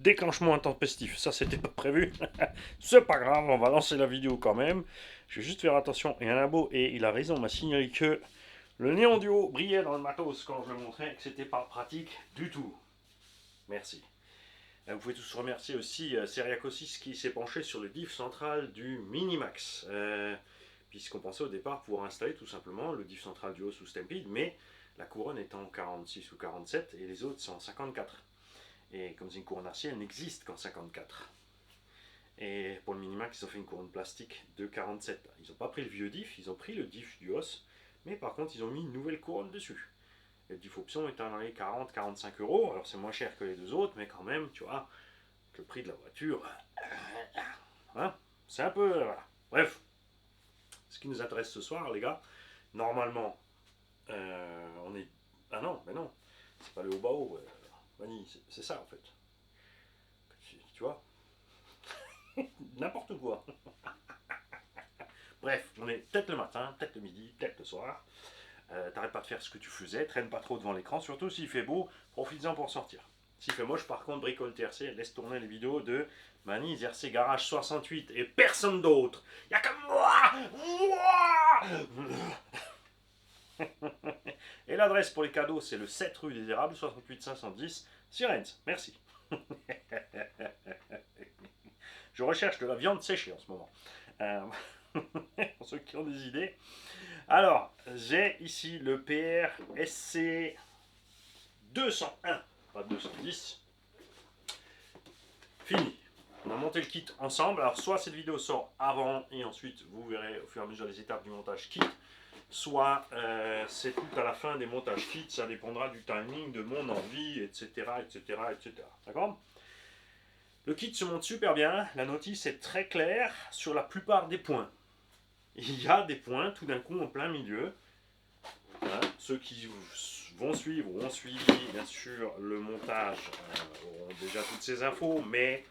déclenchement intempestif. Ça, c'était pas prévu. C'est pas grave, on va lancer la vidéo quand même. Je vais juste faire attention. Et un labo, et il a raison, m'a signalé que le néon duo brillait dans le matos quand je le montrais, que c'était pas pratique du tout. Merci. Vous pouvez tous remercier aussi Seriacosis qui s'est penché sur le diff central du Minimax. Puisqu'on pensait au départ pouvoir installer tout simplement le diff central du haut sous Stampede, mais la couronne est en 46 ou 47 et les autres sont en 54. Et comme c'est une couronne acier, elle n'existe qu'en 54. Et pour le Minimax, ils ont fait une couronne plastique de 47. Ils n'ont pas pris le vieux diff, ils ont pris le diff du os, mais par contre, ils ont mis une nouvelle couronne dessus. Et le diff option est dans les 40-45 euros, alors c'est moins cher que les deux autres, mais quand même, tu vois, le prix de la voiture, hein, c'est un peu. Voilà. Bref, ce qui nous intéresse ce soir, les gars, normalement, on est. Ah non, mais non, c'est pas le haut bas haut. Mani, c'est ça en fait. Tu vois, n'importe quoi. Bref, on est peut-être le matin, peut-être le midi, peut-être le soir. T'arrêtes pas de faire ce que tu faisais, traîne pas trop devant l'écran, surtout s'il fait beau, profites-en pour sortir. S'il fait moche, par contre, bricole TRC, laisse tourner les vidéos de Mani ZRC Garage 68 et personne d'autre. Y'a que moi. Et l'adresse pour les cadeaux, c'est le 7 rue des Érables, 68 510, Sirens. Merci. Je recherche de la viande séchée en ce moment. Pour ceux qui ont des idées. Alors, j'ai ici le PR SC 201, pas 210. Fini. On a monté le kit ensemble. Alors, soit cette vidéo sort avant et ensuite vous verrez au fur et à mesure les étapes du montage kit, soit c'est tout à la fin des montages kit. Ça dépendra du timing, de mon envie, etc. etc., etc. D'accord ? Le kit se monte super bien. La notice est très claire sur la plupart des points. Il y a des points tout d'un coup en plein milieu. Hein, ceux qui vont suivre ou ont suivi bien sûr le montage auront déjà toutes ces infos, mais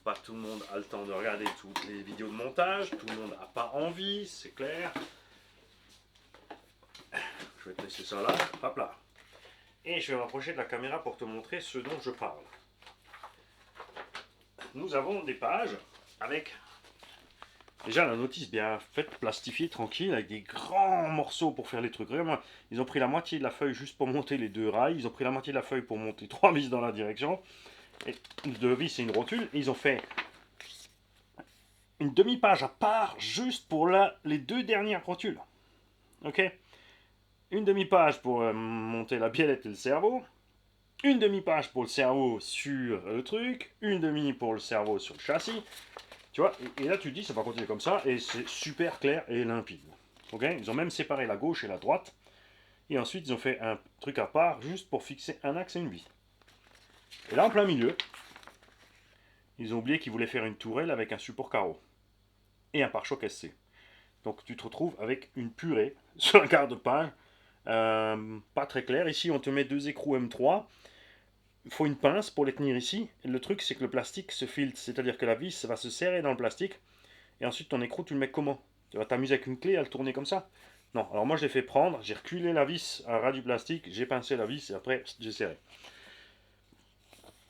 pas tout le monde a le temps de regarder toutes les vidéos de montage, tout le monde n'a pas envie, c'est clair. Je vais te laisser ça là, hop là. Et je vais m'approcher de la caméra pour te montrer ce dont je parle. Nous avons des pages avec déjà la notice bien faite, plastifiée, tranquille, avec des grands morceaux pour faire les trucs. Vraiment, ils ont pris la moitié de la feuille juste pour monter les deux rails, ils ont pris la moitié de la feuille pour monter 3 vis dans la direction, et 2 vis et une rotule, et ils ont fait une demi-page à part juste pour les 2 dernières rotules. Ok ? Une demi-page pour monter la biellette et le cerveau, une demi-page pour le cerveau sur le truc, une demi pour le cerveau sur le châssis. Tu vois, et là tu te dis ça va continuer comme ça, et c'est super clair et limpide. Ok ? Ils ont même séparé la gauche et la droite, et ensuite ils ont fait un truc à part juste pour fixer un axe et une vis. Et là en plein milieu, ils ont oublié qu'ils voulaient faire une tourelle avec un support carreau et un pare-choc SC. Donc tu te retrouves avec une purée sur un quart de page, pas très clair. Ici on te met 2 écrous M3. Il faut une pince pour les tenir ici. Et le truc c'est que le plastique se filtre, c'est-à-dire que la vis va se serrer dans le plastique. Et ensuite ton écrou tu le mets comment? Tu vas t'amuser avec une clé à le tourner comme ça? Non, alors moi je l'ai fait prendre, j'ai reculé la vis à ras du plastique, j'ai pincé la vis et après j'ai serré.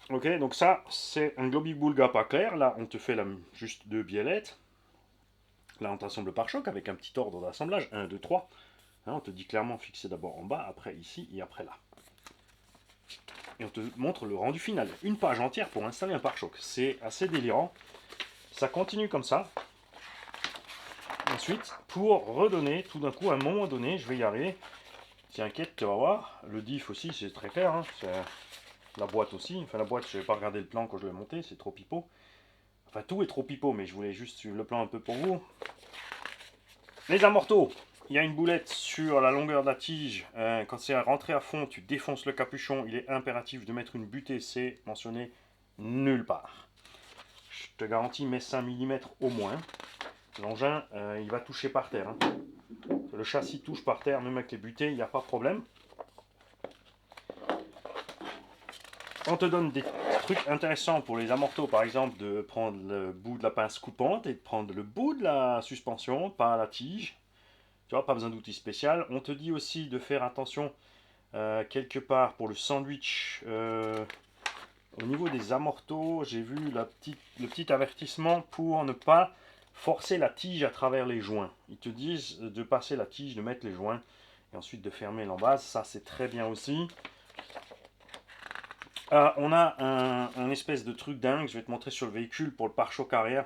Ok, donc ça c'est un globi-boulga pas clair. Là on te fait juste 2 biellettes. Là on t'assemble par choc avec un petit ordre d'assemblage, 1, 2, 3. Hein, on te dit clairement fixer d'abord en bas, après ici et après là. Et on te montre le rendu final. Une page entière pour installer un pare-choc. C'est assez délirant. Ça continue comme ça. Ensuite, pour redonner, tout d'un coup, à un moment donné, je vais y arriver. T'inquiète, tu vas voir. Le diff aussi, c'est très clair. Hein. La boîte aussi. Enfin, la boîte, je n'ai pas regardé le plan quand je l'ai monté. C'est trop pipeau. Enfin, tout est trop pipeau, mais je voulais juste suivre le plan un peu pour vous. Les amortos. Il y a une boulette sur la longueur de la tige. Quand c'est rentré à fond, tu défonces le capuchon. Il est impératif de mettre une butée. C'est mentionné nulle part. Je te garantis, mets 5 mm au moins. L'engin, il va toucher par terre. Hein. Le châssis touche par terre, même avec les butées, il n'y a pas de problème. On te donne des trucs intéressants pour les amortos, par exemple, de prendre le bout de la pince coupante et de prendre le bout de la suspension, pas la tige. Tu vois, pas besoin d'outils spécial. On te dit aussi de faire attention quelque part pour le sandwich Au niveau des amortos, j'ai vu le petit avertissement pour ne pas forcer la tige à travers les joints. Ils te disent de passer la tige, de mettre les joints et ensuite de fermer l'embase. Ça, c'est très bien aussi. On a un espèce de truc dingue, je vais te montrer sur le véhicule pour le pare-choc arrière.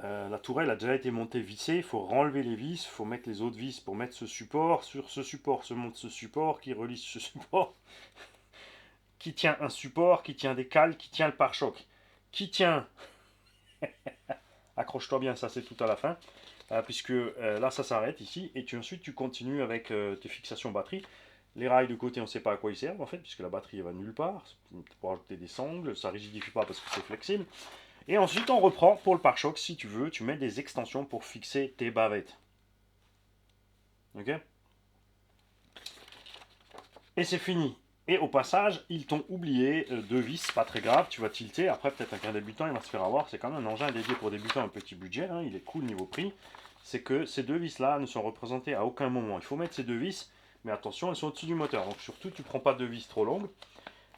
La tourelle a déjà été montée vissée, il faut renlever les vis, il faut mettre les autres vis pour mettre ce support. Sur ce support se monte ce support qui relie ce support, qui tient un support, qui tient des cales, qui tient le pare-choc, qui tient... Accroche-toi bien, ça c'est tout à la fin, puisque là ça s'arrête ici, et ensuite tu continues avec tes fixations batterie. Les rails de côté, on ne sait pas à quoi ils servent en fait, puisque la batterie elle va nulle part. Pour ajouter des sangles, ça rigidifie pas parce que c'est flexible. Et ensuite on reprend pour le pare-choc, si tu veux, tu mets des extensions pour fixer tes bavettes. Ok? Et c'est fini. Et au passage, ils t'ont oublié deux vis, pas très grave, tu vas tilter. Après, peut-être qu'un débutant, il va se faire avoir. C'est quand même un engin dédié pour débutants à un petit budget, hein, il est cool niveau prix. C'est que ces deux vis-là ne sont représentées à aucun moment. Il faut mettre ces deux vis, mais attention, elles sont au-dessus du moteur. Donc surtout, tu ne prends pas de vis trop longues.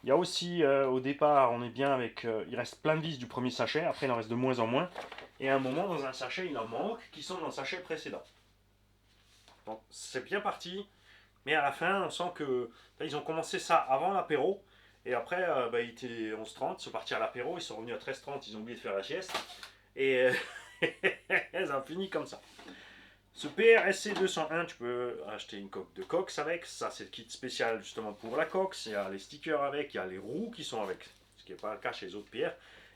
Il y a aussi, au départ, on est bien avec... il reste plein de vis du premier sachet, après il en reste de moins en moins. Et à un moment, dans un sachet, il en manque, qui sont dans le sachet précédent. Donc c'est bien parti. Mais à la fin, on sent que là, ils ont commencé ça avant l'apéro. Et après, il était 11h30, ils sont partis à l'apéro, ils sont revenus à 13h30, ils ont oublié de faire la sieste. Et ça a fini comme ça. Ce PRSC 201, tu peux acheter une coque de cox avec. Ça, c'est le kit spécial justement pour la cox. Il y a les stickers avec, il y a les roues qui sont avec. Ce qui n'est pas le cas chez les autres PR.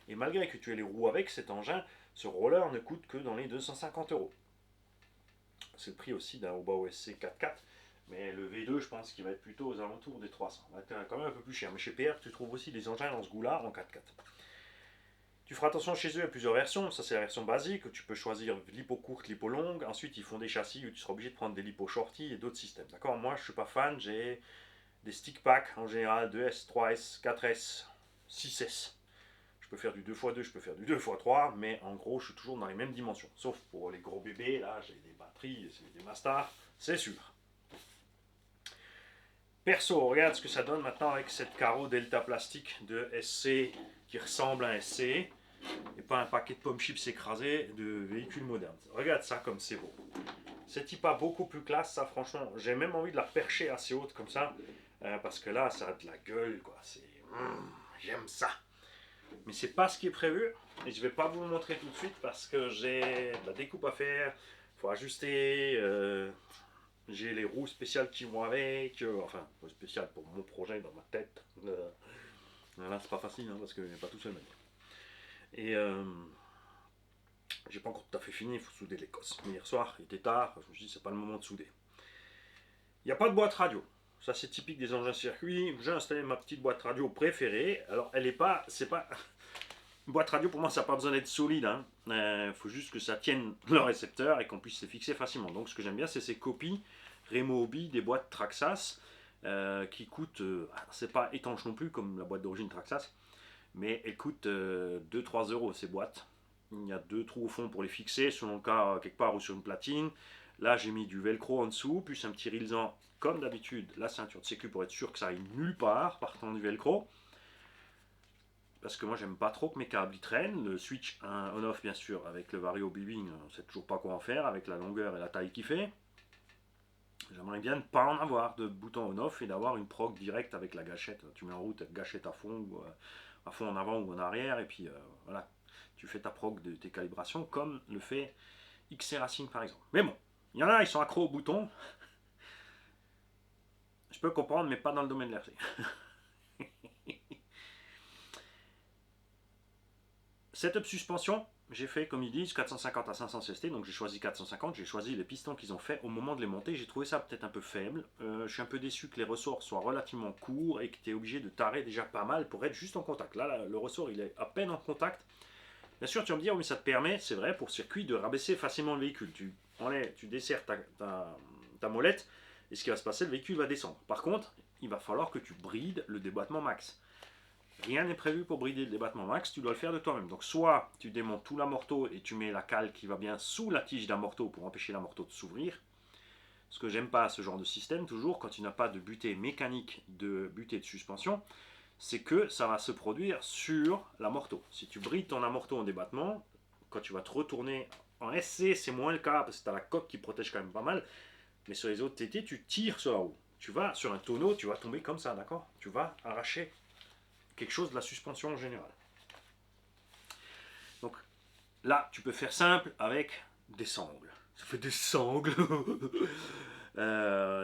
Et malgré que tu aies les roues avec, cet engin, ce roller ne coûte que dans les 250 euros. C'est le prix aussi d'un Oba OSC 4x4. Mais le V2, je pense qu'il va être plutôt aux alentours des 300. Il va être quand même un peu plus cher. Mais chez PR, tu trouves aussi des engins dans ce goût-là en 4x4. Tu feras attention chez eux, il y a plusieurs versions. Ça, c'est la version basique où tu peux choisir lipo courte, lipo longue. Ensuite, ils font des châssis où tu seras obligé de prendre des lipo shorty et d'autres systèmes. D'accord? Moi, je ne suis pas fan. J'ai des stick packs en général 2S, 3S, 4S, 6S. Je peux faire du 2x2, je peux faire du 2x3, mais en gros, je suis toujours dans les mêmes dimensions. Sauf pour les gros bébés, là, j'ai des batteries, c'est des Mastars, c'est sûr. Perso, regarde ce que ça donne maintenant avec cette carreau Delta plastique de SC qui ressemble à un SC et pas un paquet de pommes chips écrasés de véhicules modernes. Regarde ça comme c'est beau. C'est type beaucoup plus classe, ça franchement. J'ai même envie de la percher assez haute comme ça parce que là, ça a de la gueule quoi. J'aime ça. Mais c'est pas ce qui est prévu et je vais pas vous le montrer tout de suite parce que j'ai de la découpe à faire. Faut ajuster. J'ai les roues spéciales qui vont avec, enfin, spéciales pour mon projet dans ma tête. Là, c'est pas facile hein, parce que j'ai pas tout seul maintenant. Et j'ai pas encore tout à fait fini, il faut souder l'Écosse. Mais hier soir, il était tard, je me suis dit, c'est pas le moment de souder. Il n'y a pas de boîte radio. Ça, c'est typique des engins circuit. J'ai installé ma petite boîte radio préférée. Alors, elle est pas. C'est pas. Une boîte radio, pour moi, ça n'a pas besoin d'être solide. Il faut juste que ça tienne le récepteur et qu'on puisse se fixer facilement. Donc, ce que j'aime bien, c'est ces copies Remo Hobby des boîtes Traxxas qui coûtent. C'est pas étanche non plus comme la boîte d'origine Traxxas, mais elles coûtent 2-3 euros ces boîtes. Il y a deux trous au fond pour les fixer, selon le cas, quelque part ou sur une platine. Là, j'ai mis du velcro en dessous, plus un petit rilsan, comme d'habitude, la ceinture de sécu pour être sûr que ça aille nulle part partant du velcro. Parce que moi, j'aime pas trop que mes câbles y traînent. Le switch on-off, bien sûr, avec le Vario Bibing, on sait toujours pas quoi en faire, avec la longueur et la taille qu'il fait. J'aimerais bien ne pas en avoir de bouton on-off et d'avoir une prog directe avec la gâchette. Tu mets en route avec gâchette à fond, ou à fond en avant ou en arrière, et puis voilà, tu fais ta prog de tes calibrations comme le fait XC Racing par exemple. Mais bon, il y en a, ils sont accros au bouton. Je peux comprendre, mais pas dans le domaine de l'RC. Setup suspension, j'ai fait comme ils disent 450 à 500 CST, donc j'ai choisi 450, j'ai choisi les pistons qu'ils ont fait au moment de les monter, j'ai trouvé ça peut-être un peu faible, je suis un peu déçu que les ressorts soient relativement courts et que tu es obligé de tarer déjà pas mal pour être juste en contact. Là, le ressort il est à peine en contact. Bien sûr tu vas me dire oui ça te permet, c'est vrai pour circuit, de rabaisser facilement le véhicule, tu desserres ta molette et ce qui va se passer, le véhicule va descendre. Par contre, il va falloir que tu brides le déboîtement max. Rien n'est prévu pour brider le débattement max, tu dois le faire de toi-même. Donc soit tu démontes tout l'amorto et tu mets la cale qui va bien sous la tige d'amorto pour empêcher l'amorto de s'ouvrir. Ce que j'aime pas ce genre de système, toujours, quand tu n'as pas de butée mécanique de butée de suspension, c'est que ça va se produire sur l'amorto. Si tu brides ton amorto en débattement, quand tu vas te retourner en SC, c'est moins le cas parce que tu as la coque qui protège quand même pas mal. Mais sur les autres TT, tu tires sur la roue. Tu vas sur un tonneau, tu vas tomber comme ça, d'accord? Tu vas arracher quelque chose de la suspension en général. Donc là, tu peux faire simple avec des sangles. Ça fait des sangles.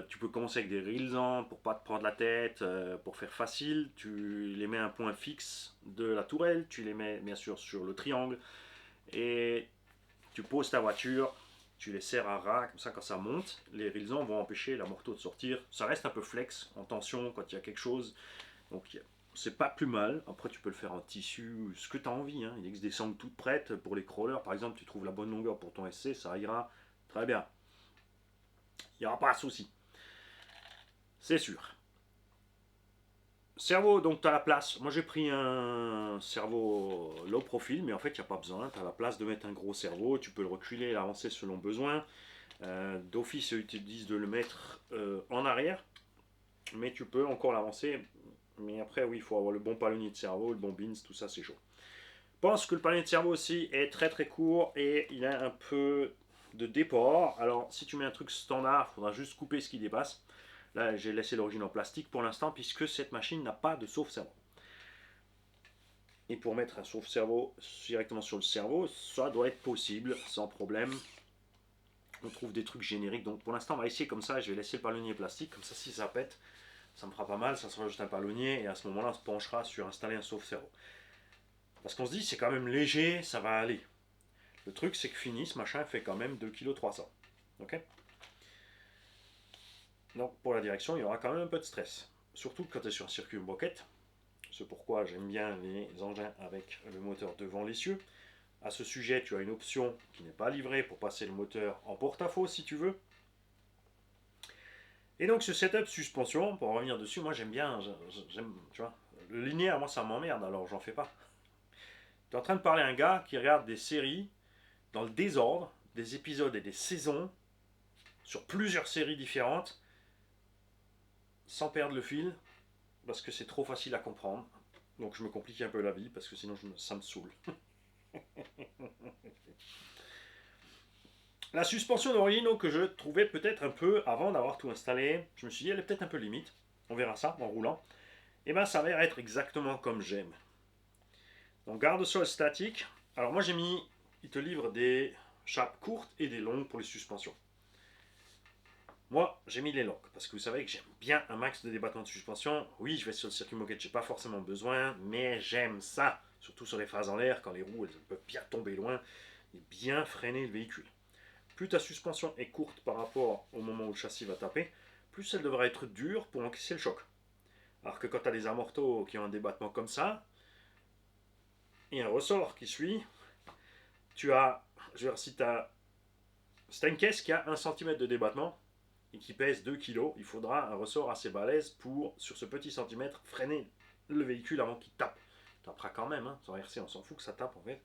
Tu peux commencer avec des rilsans pour pas te prendre la tête, pour faire facile. Tu les mets à un point fixe de la tourelle, tu les mets bien sûr sur le triangle et tu poses ta voiture, tu les serres à ras, comme ça quand ça monte, les rilsans vont empêcher la morteau de sortir. Ça reste un peu flex, en tension quand il y a quelque chose, donc c'est pas plus mal. Après tu peux le faire en tissu, ce que tu as envie, hein. Il existe des sangles toutes prêtes pour les crawlers, par exemple tu trouves la bonne longueur pour ton SC, ça ira très bien. Il n'y aura pas de souci. C'est sûr. Cerveau, donc tu as la place. Moi j'ai pris un cerveau low profile, mais en fait il n'y a pas besoin. Tu as la place de mettre un gros cerveau, tu peux le reculer et l'avancer selon besoin. D'office, ils te disent de le mettre en arrière, mais tu peux encore l'avancer. Mais après, oui, il faut avoir le bon palonnier de cerveau, le bon bins, tout ça c'est chaud. Je pense que le palonnier de cerveau aussi est très très court et il a un peu de déport. Alors si tu mets un truc standard, il faudra juste couper ce qui dépasse. Là, j'ai laissé l'origine en plastique pour l'instant, puisque cette machine n'a pas de sauve-cerveau. Et pour mettre un sauve-cerveau directement sur le cerveau, ça doit être possible, sans problème. On trouve des trucs génériques, donc pour l'instant, on va essayer comme ça. Je vais laisser le palonnier plastique, comme ça, si ça pète, ça me fera pas mal, ça sera juste un palonnier, et à ce moment-là, on se penchera sur installer un sauve-cerveau. Parce qu'on se dit, c'est quand même léger, ça va aller. Le truc, c'est que fini, ce machin fait quand même 2,3 kg. Ok. Donc pour la direction, il y aura quand même un peu de stress. Surtout quand tu es sur un circuit moquette. C'est pourquoi j'aime bien les engins avec le moteur devant l'essieu. À ce sujet, tu as une option qui n'est pas livrée pour passer le moteur en porte-à-faux si tu veux. Et donc ce setup suspension, pour revenir dessus, moi j'aime bien, tu vois, le linéaire, moi ça m'emmerde, alors j'en fais pas. Tu es en train de parler à un gars qui regarde des séries dans le désordre, des épisodes et des saisons, sur plusieurs séries différentes, sans perdre le fil, parce que c'est trop facile à comprendre. Donc je me complique un peu la vie, parce que sinon ça me saoule. La suspension d'origine que je trouvais peut-être un peu avant d'avoir tout installé, je me suis dit elle est peut-être un peu limite, on verra ça en roulant. Et bien ça va être exactement comme j'aime. Donc garde-sol statique, alors moi j'ai mis, il te livre des chapes courtes et des longues pour les suspensions. Moi j'ai mis les longues, parce que vous savez que j'aime bien un max de débattement de suspension. Oui, je vais sur le circuit moquette, j'ai pas forcément besoin, mais j'aime ça, surtout sur les phases en l'air, quand les roues elles peuvent bien tomber loin et bien freiner le véhicule. Plus ta suspension est courte par rapport au moment où le châssis va taper, plus elle devra être dure pour encaisser le choc. Alors que quand tu as des amortos qui ont un débattement comme ça, et un ressort qui suit, tu as, je veux dire, si tu as une caisse qui a 1 cm de débattement et qui pèse 2 kg, il faudra un ressort assez balèze pour, sur ce petit centimètre, freiner le véhicule avant qu'il tape. Tu taperas quand même, hein, sans RC, on s'en fout que ça tape en fait.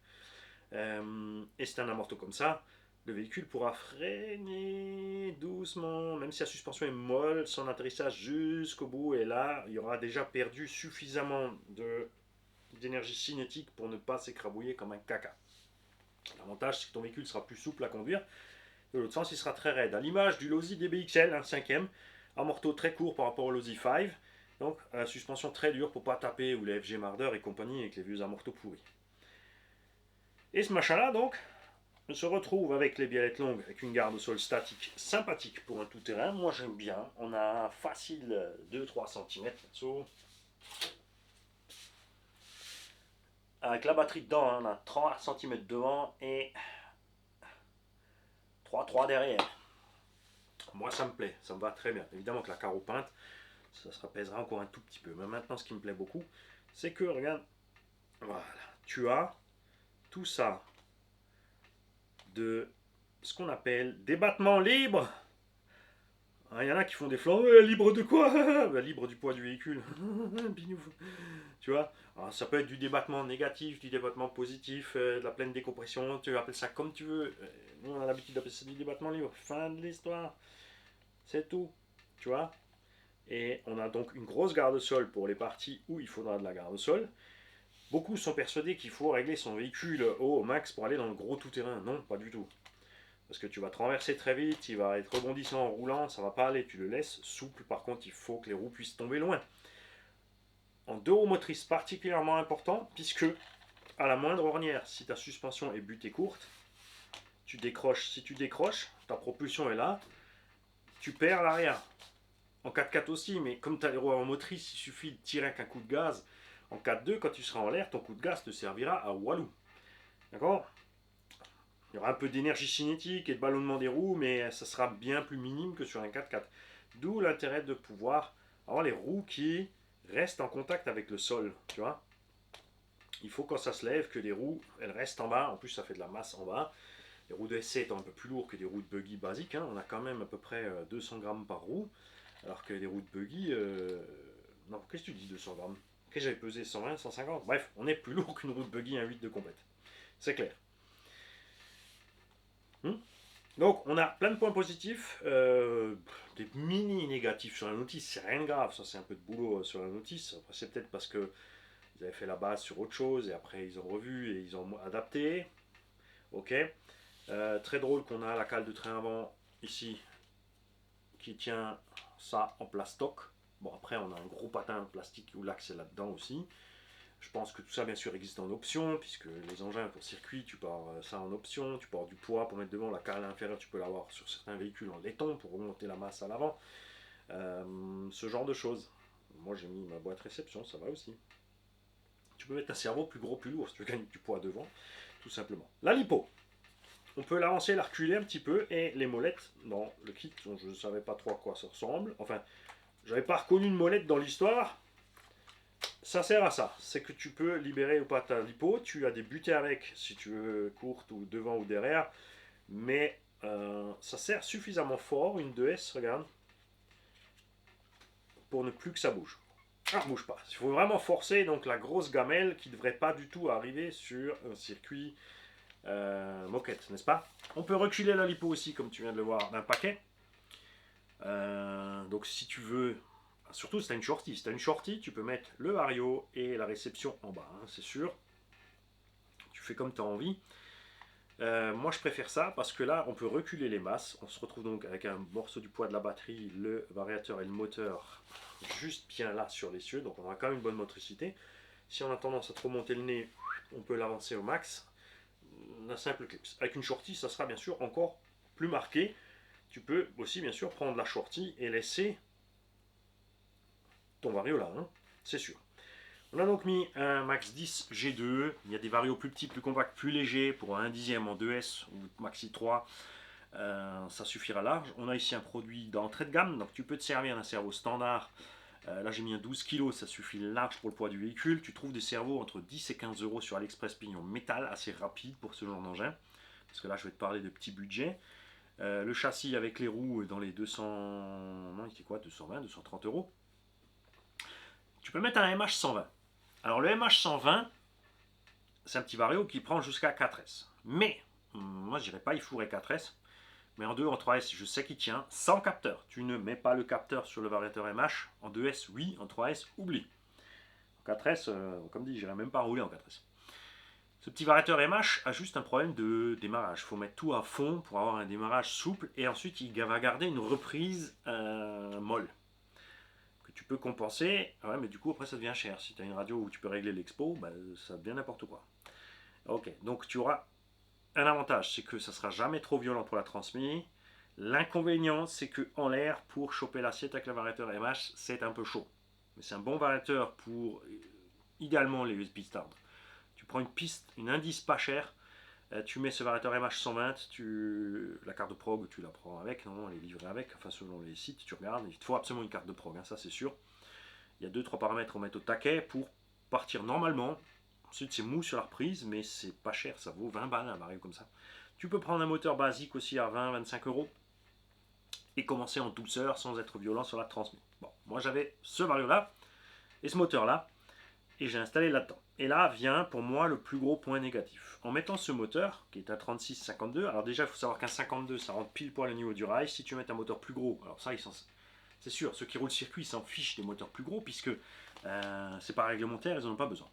Et c'est un amorto comme ça, le véhicule pourra freiner doucement, même si la suspension est molle, son atterrissage jusqu'au bout, et là, il y aura déjà perdu suffisamment d'énergie cinétique pour ne pas s'écrabouiller comme un caca. L'avantage, c'est que ton véhicule sera plus souple à conduire. De l'autre sens, il sera très raide. À l'image du Losi DBXL, un 5ème, amorto très court par rapport au Losi 5, donc suspension très dure pour pas taper, ou les FG Marder et compagnie avec les vieux amortos pourris. Et ce machin-là, donc, on se retrouve avec les biellettes longues, avec une garde au sol statique sympathique pour un tout-terrain. Moi j'aime bien. On a facile 2-3 cm là-dessous. Avec la batterie dedans, hein, on a 3 cm devant et 3 derrière. Moi ça me plaît, ça me va très bien. Évidemment que la carreau peinte, ça se pèsera encore un tout petit peu. Mais maintenant ce qui me plaît beaucoup, c'est que, regarde, voilà, tu as tout ça de ce qu'on appelle débattement libre. Il y en a qui font des flancs, libre de quoi? Libre du poids du véhicule. Tu vois? Alors, ça peut être du débattement négatif, du débattement positif, de la pleine décompression, tu appelles ça comme tu veux. Nous, on a l'habitude d'appeler ça du débattement libre. Fin de l'histoire. C'est tout. Tu vois? Et on a donc une grosse garde-sol pour les parties où il faudra de la garde-sol. Beaucoup sont persuadés qu'il faut régler son véhicule au max pour aller dans le gros tout-terrain. Non, pas du tout. Parce que tu vas te renverser très vite, il va être rebondissant en roulant, ça va pas aller, tu le laisses souple. Par contre, il faut que les roues puissent tomber loin. En deux roues motrices, particulièrement important, puisque à la moindre ornière, si ta suspension est butée courte, tu décroches. Si tu décroches, ta propulsion est là, tu perds l'arrière. En 4x4 aussi, mais comme tu as les roues en motrice, il suffit de tirer avec un coup de gaz. En 4x2, quand tu seras en l'air, ton coup de gaz te servira à walou. D'accord? Il y aura un peu d'énergie cinétique et de ballonnement des roues, mais ça sera bien plus minime que sur un 4x4. D'où l'intérêt de pouvoir avoir les roues qui restent en contact avec le sol, tu vois. Il faut quand ça se lève que les roues, elles restent en bas. En plus, ça fait de la masse en bas. Les roues de SC étant un peu plus lourdes que des roues de buggy basiques, hein, on a quand même à peu près 200 grammes par roue, alors que les roues de buggy, non, qu'est-ce que tu dis 200 grammes? Qu'est-ce que j'avais pesé 120, 150? Bref, on est plus lourd qu'une roue de buggy 1.8 de compète. C'est clair. Donc, on a plein de points positifs, des mini négatifs sur la notice, c'est rien de grave, ça c'est un peu de boulot sur la notice. Après, c'est peut-être parce que ils avaient fait la base sur autre chose et après ils ont revu et ils ont adapté. Ok. Très drôle qu'on a la cale de train avant ici qui tient ça en plastoc. Bon, après, on a un gros patin plastique où l'axe est là-dedans aussi. Je pense que tout ça, bien sûr, existe en option, puisque les engins pour circuit, tu peux avoir ça en option. Tu peux avoir du poids pour mettre devant. La cale inférieure, tu peux l'avoir sur certains véhicules en laiton pour remonter la masse à l'avant. Ce genre de choses. Moi, j'ai mis ma boîte réception, ça va aussi. Tu peux mettre un cerveau plus gros, plus lourd, si tu veux gagner du poids devant, tout simplement. La lipo. On peut l'avancer, la reculer un petit peu, et les molettes dans le kit, dont je ne savais pas trop à quoi ça ressemble. Enfin, j'avais pas reconnu une molette dans l'histoire. Ça sert à ça, c'est que tu peux libérer ou pas ta lipo. Tu as des butées avec, si tu veux, courte ou devant ou derrière. Mais ça sert suffisamment fort, une 2S, regarde, pour ne plus que ça bouge. Ah, bouge pas. Il faut vraiment forcer donc la grosse gamelle qui ne devrait pas du tout arriver sur un circuit moquette, n'est-ce pas? On peut reculer la lipo aussi, comme tu viens de le voir, d'un paquet. Donc si tu veux, surtout si tu as une shorty. Si tu as une shorty, tu peux mettre le vario et la réception en bas, hein, c'est sûr. Tu fais comme tu as envie. Moi je préfère ça parce que là on peut reculer les masses. On se retrouve donc avec un morceau du poids de la batterie, le variateur et le moteur juste bien là sur l'essieu. Donc on a quand même une bonne motricité. Si on a tendance à trop monter le nez, on peut l'avancer au max. Un simple clips. Avec une shorty, ça sera bien sûr encore plus marqué. Tu peux aussi bien sûr prendre la shorty et laisser ton vario là, hein, c'est sûr. On a donc mis un Max 10 G2. Il y a des varios plus petits, plus compacts, plus légers pour un dixième en 2S ou Maxi 3. Ça suffira large. On a ici un produit d'entrée de gamme, donc tu peux te servir d'un cerveau standard. Là j'ai mis un 12 kg, ça suffit large pour le poids du véhicule. Tu trouves des cerveaux entre 10 et 15 euros sur AliExpress pignon métal, assez rapide pour ce genre d'engin. Parce que là je vais te parler de petits budgets. Le châssis avec les roues dans les 200... Non, il était quoi 220, 230 euros. Tu peux mettre un MH120. Alors le MH120, c'est un petit vario qui prend jusqu'à 4S. Mais, moi je dirais pas il fourrait 4S, mais en 2, en 3S, je sais qu'il tient sans capteur. Tu ne mets pas le capteur sur le variateur MH. En 2S, oui, en 3S, oublie. En 4S, comme dit, j'irai même pas rouler en 4S. Ce petit variateur MH a juste un problème de démarrage. Il faut mettre tout à fond pour avoir un démarrage souple et ensuite il va garder une reprise molle que tu peux compenser. Ouais, mais du coup après ça devient cher. Si tu as une radio où tu peux régler l'expo, bah, ça devient n'importe quoi. Ok, donc tu auras un avantage, c'est que ça sera jamais trop violent pour la transmise. L'inconvénient, c'est que en l'air, pour choper l'assiette avec le variateur MH, c'est un peu chaud. Mais c'est un bon variateur pour idéalement les pistes hard. Tu prends une piste, une indice pas chère, tu mets ce variateur MH120, la carte de prog, tu la prends avec, non, elle est livrée avec, enfin selon les sites, tu regardes, il te faut absolument une carte de prog, hein, ça c'est sûr. Il y a 2-3 paramètres à mettre au taquet pour partir normalement. Ensuite c'est mou sur la reprise, mais c'est pas cher, ça vaut 20 balles un vario comme ça. Tu peux prendre un moteur basique aussi à 20-25 euros et commencer en douceur sans être violent sur la transmission. Bon, moi j'avais ce vario là et ce moteur là et j'ai installé là-dedans. Et là vient pour moi le plus gros point négatif. En mettant ce moteur, qui est un 36-52, alors déjà il faut savoir qu'un 52 ça rentre pile poil au niveau du rail. Si tu mets un moteur plus gros, alors ça C'est sûr, ceux qui roulent circuit s'en fichent des moteurs plus gros, puisque c'est pas réglementaire, ils n'en ont pas besoin.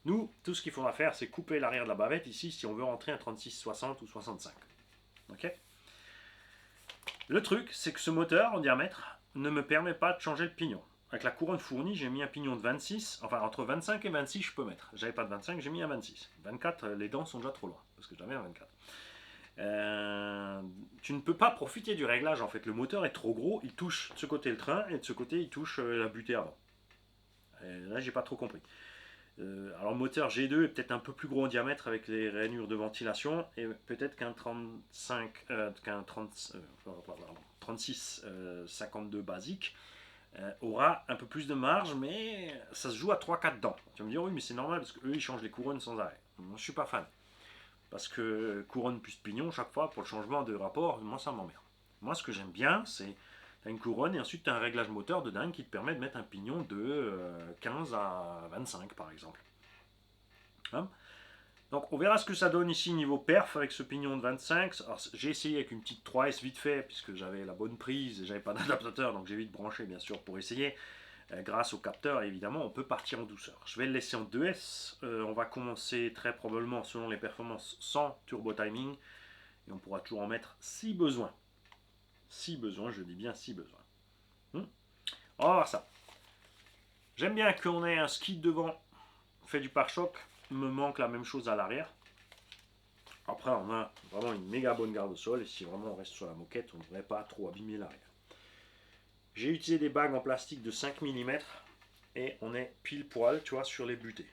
Nous, tout ce qu'il faudra faire, c'est couper l'arrière de la bavette ici, si on veut rentrer un 36-60 ou 65. Ok. Le truc, c'est que ce moteur en diamètre ne me permet pas de changer le pignon. Avec la couronne fournie, j'ai mis un pignon de 26, enfin entre 25 et 26 je peux mettre. J'avais pas de 25, j'ai mis un 26. 24, les dents sont déjà trop loin, parce que j'avais un 24. Tu ne peux pas profiter du réglage en fait, le moteur est trop gros, il touche de ce côté le train et de ce côté il touche la butée avant. Et là j'ai pas trop compris. Alors le moteur G2 est peut-être un peu plus gros en diamètre avec les rainures de ventilation et peut-être qu'un 36 52 basique aura un peu plus de marge, mais ça se joue à 3-4 dents. Tu vas me dire oui mais c'est normal parce qu'eux ils changent les couronnes sans arrêt. Moi je suis pas fan. Parce que couronne plus pignon chaque fois pour le changement de rapport, moi ça m'emmerde. Moi ce que j'aime bien c'est t'as une couronne et ensuite t'as un réglage moteur de dingue qui te permet de mettre un pignon de 15 à 25 par exemple. Hein. Donc on verra ce que ça donne ici niveau perf avec ce pignon de 25. Alors, j'ai essayé avec une petite 3S vite fait puisque j'avais la bonne prise et j'avais pas d'adaptateur donc j'ai vite branché bien sûr pour essayer. Grâce au capteur évidemment on peut partir en douceur. Je vais le laisser en 2S. On va commencer très probablement selon les performances sans turbo timing et on pourra toujours en mettre si besoin. Si besoin, je dis bien si besoin. On va voir ça. J'aime bien qu'on ait un ski devant fait du pare-choc. Il me manque la même chose à l'arrière. Après, on a vraiment une méga bonne garde-sol. Et si vraiment on reste sur la moquette, on ne devrait pas trop abîmer l'arrière. J'ai utilisé des bagues en plastique de 5 mm. Et on est pile poil, tu vois, sur les butées.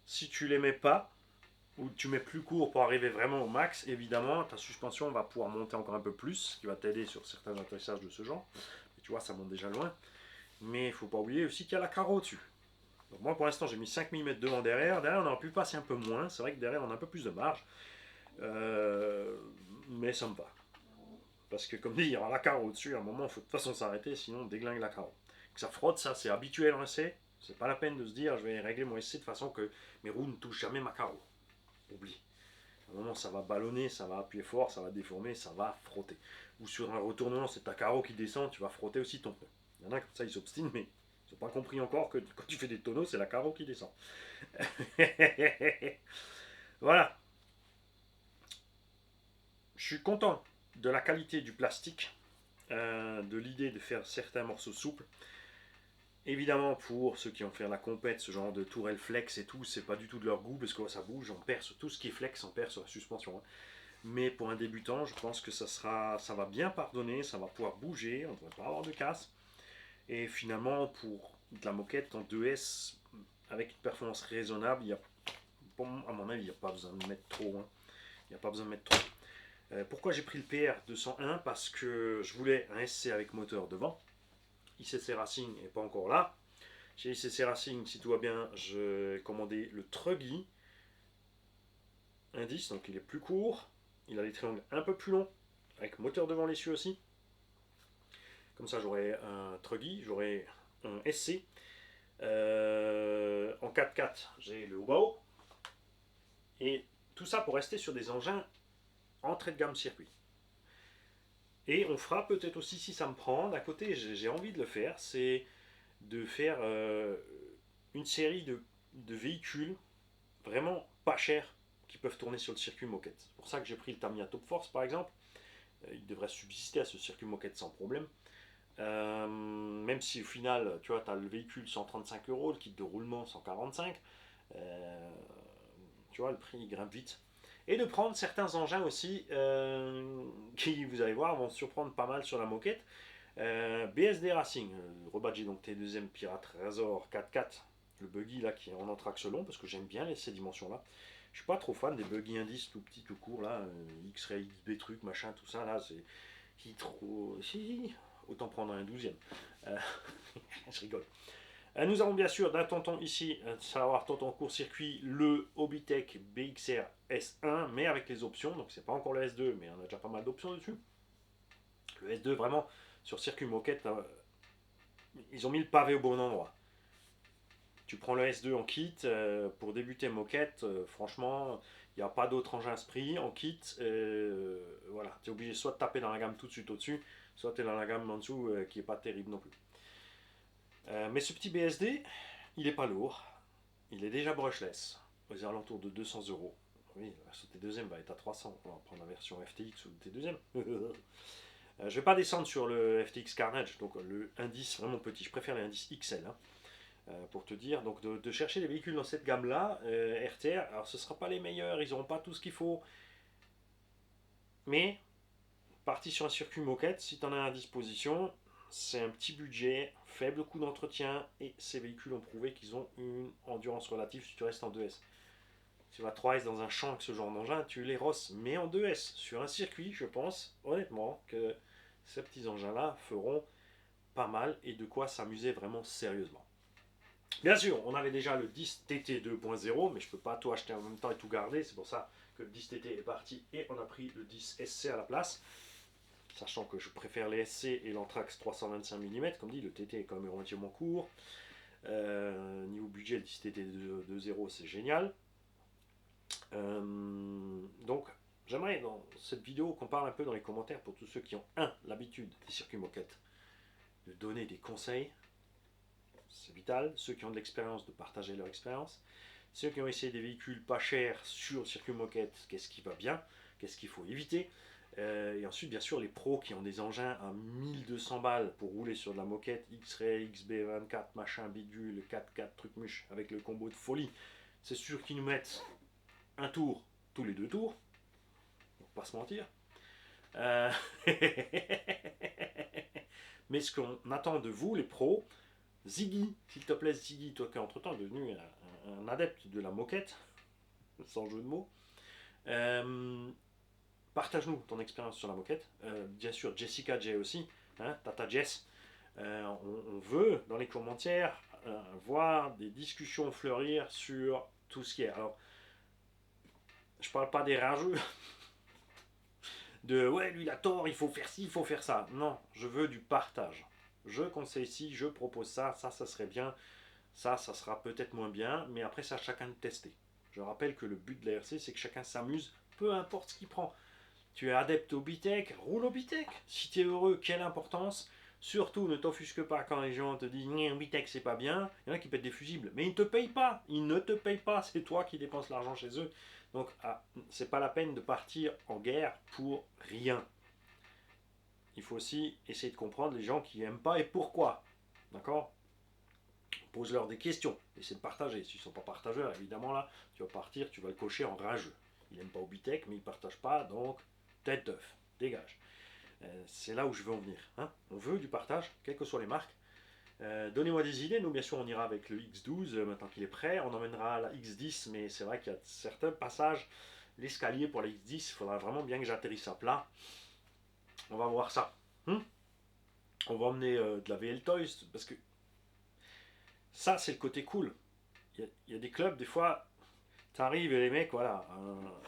Si tu les mets pas, ou tu mets plus court pour arriver vraiment au max, évidemment, ta suspension va pouvoir monter encore un peu plus, ce qui va t'aider sur certains atterrissages de ce genre. Et tu vois, ça monte déjà loin. Mais il ne faut pas oublier aussi qu'il y a la carreau dessus. Donc moi pour l'instant j'ai mis 5 mm devant derrière. Derrière on aurait pu passer un peu moins. C'est vrai que derrière on a un peu plus de marge. Mais ça me va. Parce que comme dit, il y aura la carreau au-dessus. À un moment il faut de toute façon s'arrêter, sinon on déglingue la carreau. Que ça frotte, ça c'est habituel en essai. C'est pas la peine de se dire je vais régler mon essai de façon que mes roues ne touchent jamais ma carreau. Oublie. À un moment ça va ballonner, ça va appuyer fort, ça va déformer, ça va frotter. Ou sur un retournement c'est ta carreau qui descend, tu vas frotter aussi ton pneu. Il y en a comme ça ils s'obstinent mais ils n'ont pas compris encore que quand tu fais des tonneaux, c'est la carreau qui descend. Voilà. Je suis content de la qualité du plastique, de l'idée de faire certains morceaux souples. Évidemment, pour ceux qui ont fait la compète, ce genre de tourelle flex et tout, c'est pas du tout de leur goût parce que ça bouge, on perd sur tout ce qui est flex, on perd sur la suspension. Hein. Mais pour un débutant, je pense que ça va bien pardonner, ça va pouvoir bouger, on ne devrait pas avoir de casse. Et finalement, pour de la moquette en 2S, avec une performance raisonnable, à mon avis, il n'y a pas besoin de mettre trop. Hein. Il n'y a pas besoin de mettre trop. Pourquoi j'ai pris le PR 201? Parce que je voulais un SC avec moteur devant. ICC Racing n'est pas encore là. Chez ICC Racing, si tout va bien, j'ai commandé le Truggy Indice, donc il est plus court. Il a les triangles un peu plus longs, avec moteur devant l'essieu aussi. Comme ça, j'aurai un Truggy, j'aurai un SC. En 4x4, j'ai le Hubao. Et tout ça pour rester sur des engins entrée de gamme circuit. Et on fera peut-être aussi, si ça me prend, d'un côté, j'ai envie de le faire, c'est de faire une série de véhicules vraiment pas chers qui peuvent tourner sur le circuit moquette. C'est pour ça que j'ai pris le Tamiya Top Force par exemple. Il devrait subsister à ce circuit moquette sans problème. Même si au final, tu vois, tu as le véhicule 135 €, le kit de roulement 145, tu vois, le prix il grimpe vite. Et de prendre certains engins aussi qui, vous allez voir, vont surprendre pas mal sur la moquette. BSD Racing, rebadgé donc T2M Pirate Razor 4x4, le buggy là qui est en entraxe long parce que j'aime bien ces dimensions là. Je suis pas trop fan des buggy indices tout petits tout courts là, X-Ray, XB truc, machin, tout ça là, c'est qui trop. Si, autant prendre un 12e. Je rigole. Nous avons bien sûr d'un tonton ici, savoir tonton court-circuit, le Hobbytech BXR S1, mais avec les options, donc c'est pas encore le S2, mais on a déjà pas mal d'options dessus. Le S2 vraiment sur circuit moquette, ils ont mis le pavé au bon endroit. Tu prends le S2 en kit, pour débuter moquette, franchement, il n'y a pas d'autre engin à ce prix. En kit, voilà, tu es obligé soit de taper dans la gamme tout de suite au-dessus, soit tu es dans la gamme en dessous qui est pas terrible non plus. Mais ce petit BSD, il est pas lourd. Il est déjà brushless, aux alentours de 200 euros. Oui, la T2M va être à 300. On va prendre la version FTX ou le T2M. Je ne vais pas descendre sur le FTX Carnage, donc le indice vraiment petit. Je préfère l'indice XL. Hein, pour te dire, donc de chercher des véhicules dans cette gamme-là, RTR, alors ce ne sera pas les meilleurs, ils n'auront pas tout ce qu'il faut. Mais, parti sur un circuit moquette, si tu en as à disposition, c'est un petit budget, faible coût d'entretien, et ces véhicules ont prouvé qu'ils ont une endurance relative si tu restes en 2S. Si tu vas 3S dans un champ avec ce genre d'engin, tu les rosses, mais en 2S. Sur un circuit, je pense honnêtement que ces petits engins-là feront pas mal et de quoi s'amuser vraiment sérieusement. Bien sûr, on avait déjà le 10 TT 2.0, mais je ne peux pas tout acheter en même temps et tout garder. C'est pour ça que le 10 TT est parti et on a pris le 10 SC à la place. Sachant que je préfère les SC et l'Anthrax 325 mm. Comme dit, le TT est quand même relativement court. Niveau budget, le 10 TT 2.0 c'est génial. Donc, j'aimerais dans cette vidéo qu'on parle un peu dans les commentaires pour tous ceux qui ont l'habitude des circuits moquettes, de donner des conseils. C'est vital. Ceux qui ont de l'expérience, de partager leur expérience. Ceux qui ont essayé des véhicules pas chers sur le circuit moquette, qu'est-ce qui va bien, qu'est-ce qu'il faut éviter. Et ensuite, bien sûr, les pros qui ont des engins à 1200 balles pour rouler sur de la moquette, X-Ray, XB24, machin, bidule, 4x4, truc muche, avec le combo de folie. C'est sûr qu'ils nous mettent un tour tous les 2 tours. On va pas se mentir. Mais ce qu'on attend de vous, les pros, Ziggy, s'il te plaît Ziggy, toi qui es entre-temps devenu un adepte de la moquette, sans jeu de mots, partage-nous ton expérience sur la moquette. Bien sûr, Jessica J aussi, hein, Tata Jess. On veut, dans les commentaires, voir des discussions fleurir sur tout ce qui est. Alors, je parle pas des rageux, de ouais, lui il a tort, il faut faire ci, il faut faire ça. Non, je veux du partage. Je conseille ci, je propose ça, ça serait bien, ça sera peut-être moins bien, mais après c'est à chacun de tester. Je rappelle que le but de l'ARC, c'est que chacun s'amuse, peu importe ce qu'il prend. Tu es adepte au Bitech, roule au Bitech. Si tu es heureux, quelle importance. Surtout, ne t'offusque pas quand les gens te disent Bitech c'est pas bien. Il y en a qui pètent des fusibles, mais ils ne te payent pas. Ils ne te payent pas. C'est toi qui dépenses l'argent chez eux. Donc, c'est pas la peine de partir en guerre pour rien. Il faut aussi essayer de comprendre les gens qui n'aiment pas et pourquoi. D'accord? Pose-leur des questions. Essaie de partager. S'ils ne sont pas partageurs, évidemment, là, tu vas partir, tu vas le cocher en rageux. Il n'aime pas au Bitech, mais il ne partage pas, donc tête d'œuf. Dégage. C'est là où je veux en venir. Hein. On veut du partage, quelles que soient les marques. Donnez-moi des idées. Nous, bien sûr, on ira avec le X12 maintenant qu'il est prêt. On emmènera la X10, mais c'est vrai qu'il y a certains passages. L'escalier pour la X10, il faudra vraiment bien que j'atterrisse à plat. On va voir ça. On va emmener de la VL Toys, parce que ça, c'est le côté cool. Il y a des clubs, des fois, t'arrives et les mecs, voilà,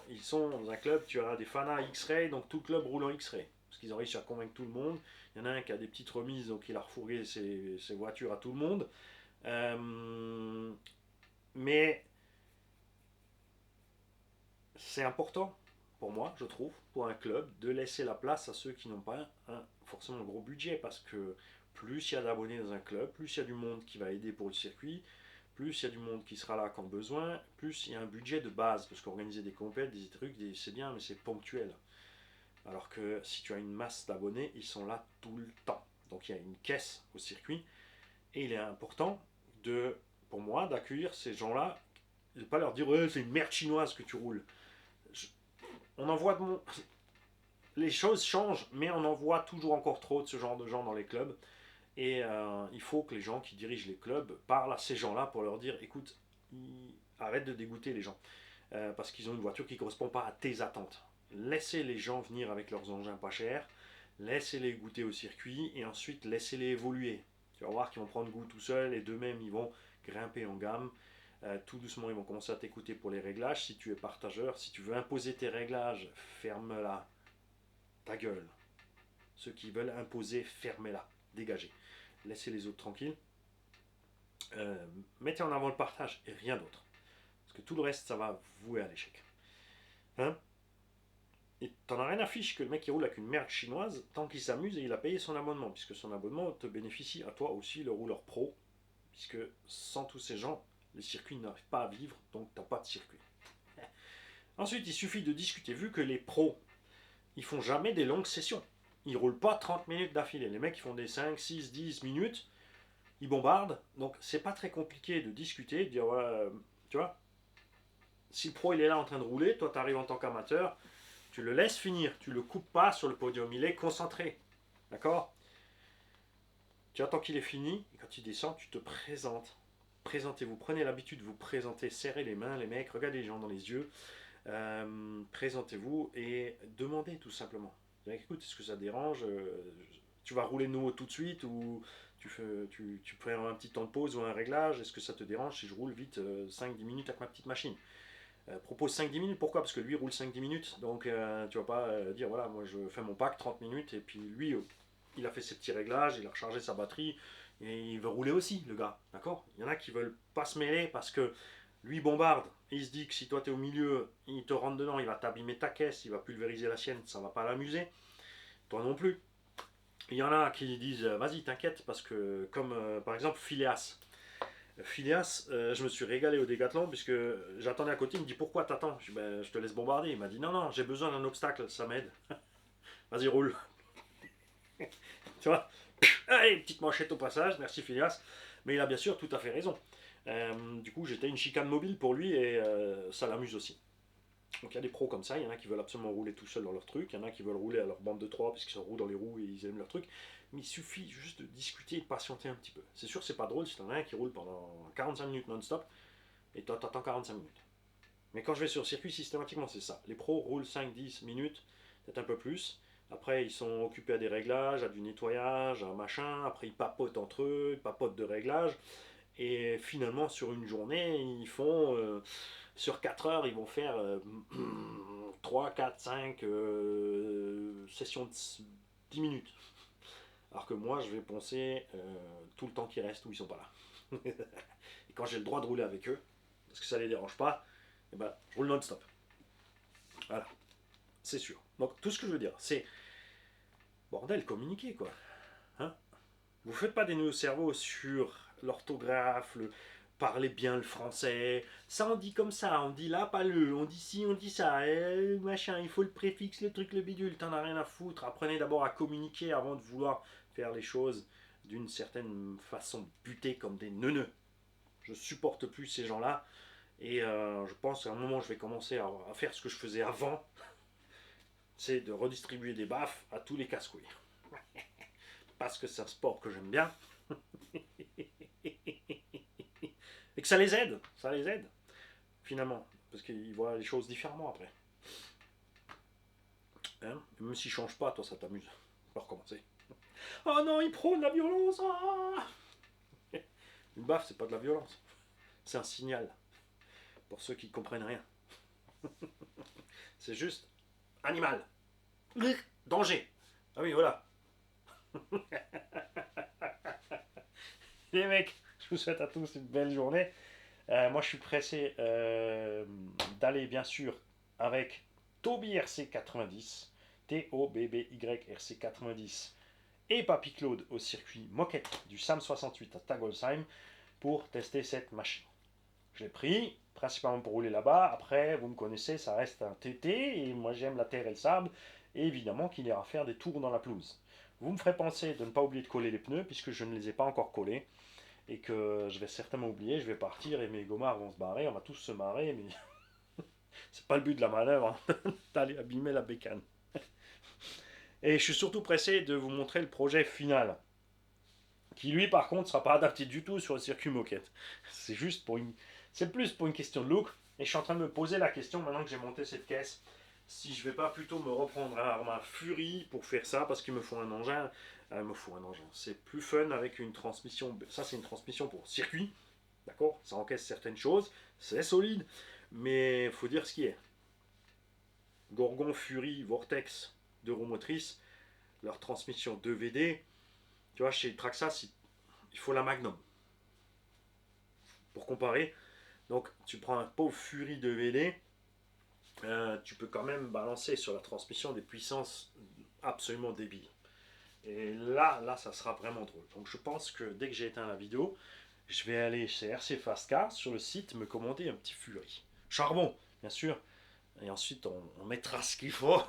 ils sont dans un club, tu as des fanas X-Ray, donc tout le club roule en X-Ray. Parce qu'ils ont réussi à convaincre tout le monde. Il y en a un qui a des petites remises, donc il a refourgué ses voitures à tout le monde. Mais c'est important, pour moi, je trouve, pour un club, de laisser la place à ceux qui n'ont pas forcément un gros budget. Parce que plus il y a d'abonnés dans un club, plus il y a du monde qui va aider pour le circuit, plus il y a du monde qui sera là quand besoin, plus il y a un budget de base. Parce qu'organiser des compètes, des trucs, c'est bien, mais c'est ponctuel. Alors que si tu as une masse d'abonnés, ils sont là tout le temps. Donc il y a une caisse au circuit. Et il est important, pour moi, d'accueillir ces gens-là, de ne pas leur dire ouais, c'est une merde chinoise que tu roules. On en voit les choses changent, mais on en voit toujours encore trop de ce genre de gens dans les clubs. Et il faut que les gens qui dirigent les clubs parlent à ces gens-là pour leur dire écoute, arrête de dégoûter les gens. Parce qu'ils ont une voiture qui ne correspond pas à tes attentes. Laissez les gens venir avec leurs engins pas chers, laissez-les goûter au circuit et ensuite laissez-les évoluer. Tu vas voir qu'ils vont prendre goût tout seuls et d'eux-mêmes ils vont grimper en gamme. Tout doucement ils vont commencer à t'écouter pour les réglages. Si tu es partageur, si tu veux imposer tes réglages, ferme-la. Ta gueule. Ceux qui veulent imposer, fermez-la. Dégagez. Laissez les autres tranquilles. Mettez en avant le partage et rien d'autre. Parce que tout le reste, ça va vouer à l'échec. Hein? Et t'en as rien à fiche que le mec il roule avec une merde chinoise tant qu'il s'amuse et il a payé son abonnement, puisque son abonnement te bénéficie à toi aussi, le rouleur pro, puisque sans tous ces gens, les circuits n'arrivent pas à vivre, donc t'as pas de circuit. Ensuite, il suffit de discuter, vu que les pros, ils font jamais des longues sessions. Ils roulent pas 30 minutes d'affilée. Les mecs, ils font des 5, 6, 10 minutes, ils bombardent, donc c'est pas très compliqué de discuter, de dire, ouais, tu vois, si le pro il est là en train de rouler, toi tu arrives en tant qu'amateur, tu le laisses finir, tu le coupes pas sur le podium, il est concentré. D'accord. Tu attends qu'il est fini, et quand tu descends, tu te présentes. Présentez-vous, prenez l'habitude de vous présenter, serrez les mains, les mecs, regardez les gens dans les yeux, présentez-vous et demandez tout simplement. Écoute, est-ce que ça dérange, tu vas rouler de nouveau tout de suite ou tu prends un petit temps de pause ou un réglage, est-ce que ça te dérange si je roule vite 5-10 minutes avec ma petite machine. Propose 5-10 minutes, pourquoi? Parce que lui roule 5-10 minutes, donc tu vas pas dire voilà, moi je fais mon pack 30 minutes et puis lui il a fait ses petits réglages, il a rechargé sa batterie et il veut rouler aussi, le gars, d'accord. Il y en a qui veulent pas se mêler parce que lui bombarde et il se dit que si toi tu es au milieu, il te rentre dedans, il va t'abîmer ta caisse, il va pulvériser la sienne, ça va pas l'amuser, toi non plus. Il y en a qui disent vas-y t'inquiète parce que comme par exemple Phileas. Phileas, je me suis régalé au Décathlon puisque j'attendais à côté, il me dit pourquoi t'attends? Je dis ben, je te laisse bombarder. Il m'a dit non, non, j'ai besoin d'un obstacle, ça m'aide. Vas-y, roule. Tu vois. Allez, petite manchette au passage, merci Phileas. Mais il a bien sûr tout à fait raison. Du coup, j'étais une chicane mobile pour lui et ça l'amuse aussi. Donc il y a des pros comme ça, il y en a qui veulent absolument rouler tout seul dans leur truc, il y en a qui veulent rouler à leur bande de 3 parce qu'ils se roulent dans les roues et ils aiment leur truc. Mais il suffit juste de discuter et de patienter un petit peu. C'est sûr, c'est pas drôle si t'en as un qui roule pendant 45 minutes non-stop et toi t'attends 45 minutes. Mais quand je vais sur circuit, systématiquement c'est ça. Les pros roulent 5-10 minutes, peut-être un peu plus. Après, ils sont occupés à des réglages, à du nettoyage, à un machin. Après, ils papotent entre eux, ils papotent de réglages. Et finalement, sur une journée, ils font sur 4 heures, ils vont faire 3, 4, 5 sessions de 10 minutes. Alors que moi, je vais poncer tout le temps qui reste où ils sont pas là. Et quand j'ai le droit de rouler avec eux, parce que ça les dérange pas, et ben, je roule non-stop. Voilà, c'est sûr. Donc tout ce que je veux dire, c'est bordel, communiquer quoi. Hein. Vous faites pas des nœuds au cerveau sur l'orthographe, le parler bien le français. Ça on dit comme ça, on dit là pas le, on dit ci, on dit ça, machin, il faut le préfixe, le truc, le bidule, t'en as rien à foutre. Apprenez d'abord à communiquer avant de vouloir faire les choses d'une certaine façon butée comme des neuneux. Je supporte plus ces gens-là et je pense qu'à un moment je vais commencer à faire ce que je faisais avant, c'est de redistribuer des baffes à tous les casse-couilles. Parce que c'est un sport que j'aime bien et que ça les aide finalement, parce qu'ils voient les choses différemment après. Hein. Même s'ils changent pas, toi ça t'amuse. On va recommencer. Oh non, il prône la violence. Ah. Une baffe, c'est pas de la violence, c'est un signal pour ceux qui comprennent rien. C'est juste animal, danger. Ah oui, voilà. Les mecs, je vous souhaite à tous une belle journée. Moi, je suis pressé d'aller, bien sûr, avec Toby RC90, TOBBY-RC90 et Papy Claude au circuit Moquette du SAM 68 à Tagolsheim pour tester cette machine. Je l'ai pris, principalement pour rouler là-bas. Après, vous me connaissez, ça reste un TT et moi j'aime la terre et le sable. Et évidemment qu'il ira faire des tours dans la pelouse. Vous me ferez penser de ne pas oublier de coller les pneus puisque je ne les ai pas encore collés et que je vais certainement oublier, je vais partir et mes gommards vont se barrer, on va tous se marrer, mais c'est pas le but de la manœuvre, hein, d'aller abîmer la bécane. Et je suis surtout pressé de vous montrer le projet final, qui lui par contre sera pas adapté du tout sur le circuit moquette. C'est juste pour une, c'est plus pour une question de look. Et je suis en train de me poser la question maintenant que j'ai monté cette caisse, si je vais pas plutôt me reprendre un Arma Fury pour faire ça parce qu'il me faut un engin. Il me faut un engin. C'est plus fun avec une transmission. Ça c'est une transmission pour circuit. D'accord. Ça encaisse certaines choses. C'est solide. Mais il faut dire ce qui est. Gorgon, Fury, Vortex, deux roues motrices. Leur transmission 2VD. Tu vois, chez Traxxas, il faut la Magnum. Pour comparer. Donc tu prends un pauvre Fury 2VD. tu peux quand même balancer sur la transmission des puissances absolument débiles. Et là, ça sera vraiment drôle. Donc je pense que dès que j'ai éteint la vidéo, je vais aller chez RC Fast Car sur le site me commander un petit Fury. Charbon, bien sûr. Et ensuite, on mettra ce qu'il faut.